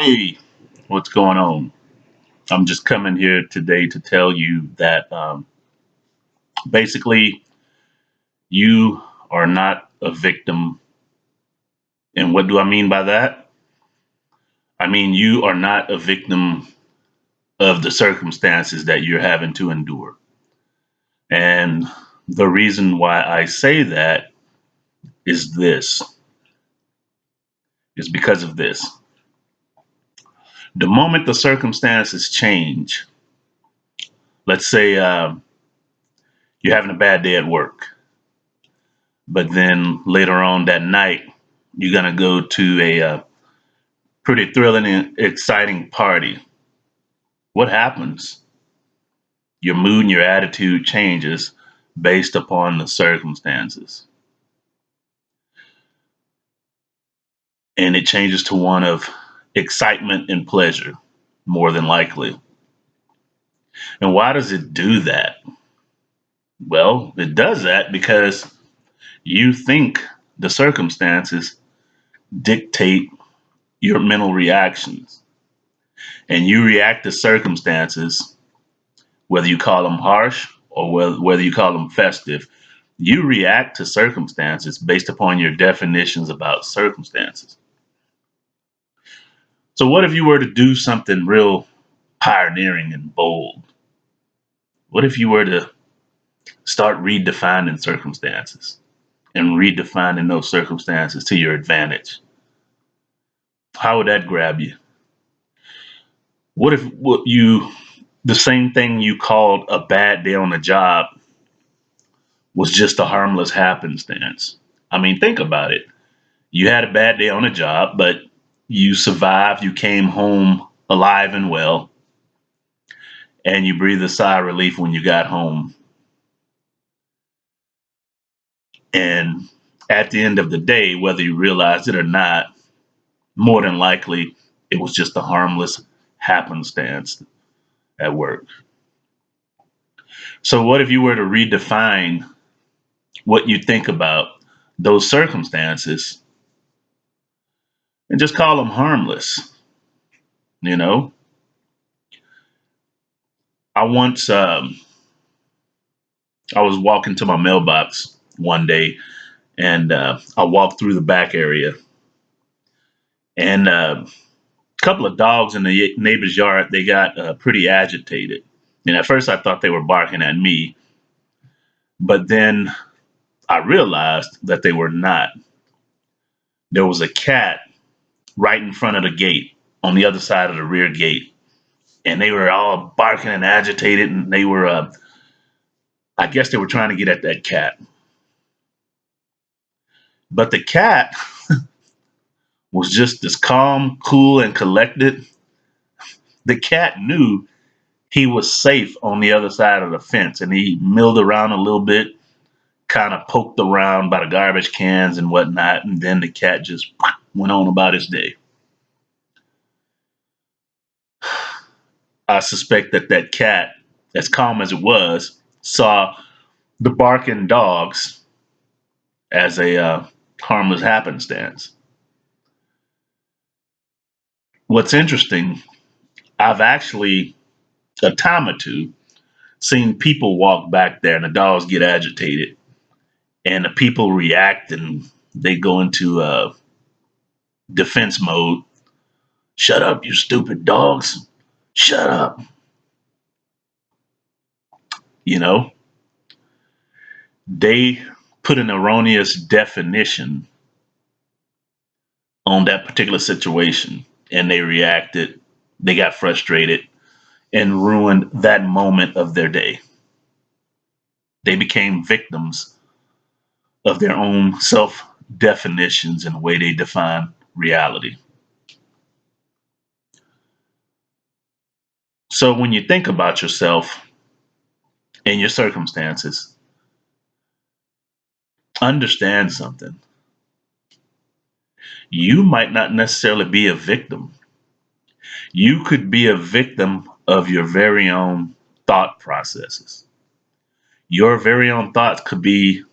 Hey, what's going on? I'm just coming here today to tell you that basically you are not a victim. And what do I mean by that? I mean, you are not a victim of the circumstances that you're having to endure. And the reason why I say that is this is because of this. The moment the circumstances change, let's say you're having a bad day at work, but then later on that night, you're going to go to a pretty thrilling and exciting party. What happens? Your mood and your attitude changes based upon the circumstances. And it changes to one of excitement and pleasure, more than likely. And why does it do that? Well, it does that because you think the circumstances dictate your mental reactions. And you react to circumstances, whether you call them harsh or whether you call them festive. You react to circumstances based upon your definitions about circumstances. So, what if you were to do something real pioneering and bold? What if you were to start redefining circumstances and redefining those circumstances to your advantage? How would that grab you? What if the same thing you called a bad day on the job was just a harmless happenstance? I mean, think about it. You had a bad day on the job, but you survived. You came home alive and well, and you breathed a sigh of relief when you got home. And at the end of the day, whether you realized it or not, more than likely, it was just a harmless happenstance at work. So, what if you were to redefine what you think about those circumstances and just call them harmless? You know, I once I was walking to my mailbox one day, and I walked through the back area, and a couple of dogs in the neighbor's yard, they got pretty agitated. And at first, I thought they were barking at me, but then I realized that they were not. There was a cat right in front of the gate on the other side of the rear gate, and they were all barking and agitated, and they were, I guess, they were trying to get at that cat. But the cat was just as calm, cool, and collected. The cat knew he was safe on the other side of the fence, and he milled around a little bit, kind of poked around by the garbage cans and whatnot, and then the cat just went on about his day. I suspect that that cat, as calm as it was, saw the barking dogs as a harmless happenstance. What's interesting, I've actually a time or two seen people walk back there and the dogs get agitated and the people react and they go into defense mode. Shut up, you stupid dogs. Shut up. You know, they put an erroneous definition on that particular situation and they reacted, they got frustrated and ruined that moment of their day. They became victims of their own self definitions and the way they define reality. So when you think about yourself and your circumstances, understand something. You might not necessarily be a victim. You could be a victim of your very own thought processes. Your very own thoughts could be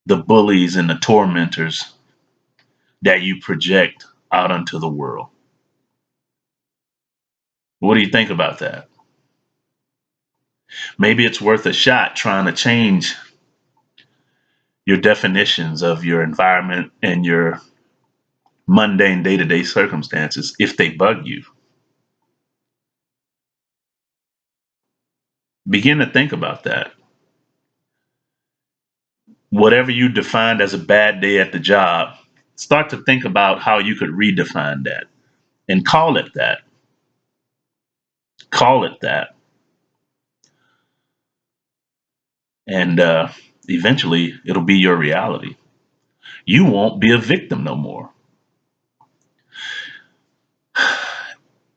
the bullies and the tormentors that you project out onto the world. What do you think about that? Maybe it's worth a shot trying to change your definitions of your environment and your mundane day to day circumstances if they bug you. Begin to think about that. Whatever you defined as a bad day at the job, start to think about how you could redefine that and call it that. Call it that. And eventually it'll be your reality. You won't be a victim no more.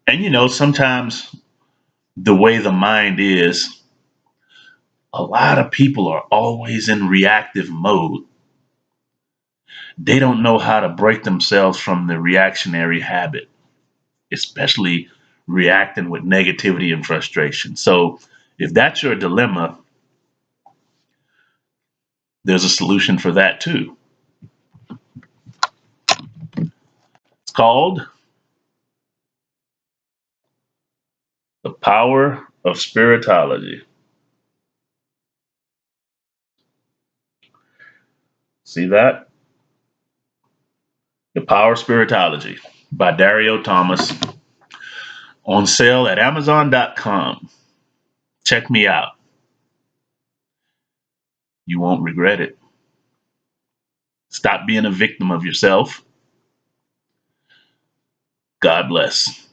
And sometimes the way the mind is, a lot of people are always in reactive mode. They don't know how to break themselves from the reactionary habit, especially reacting with negativity and frustration. So, if that's your dilemma, there's a solution for that too. It's called the power of spiritology. See that? The Power of Spiritology by Dario Thomas, on sale at Amazon.com. Check me out. You won't regret it. Stop being a victim of yourself. God bless.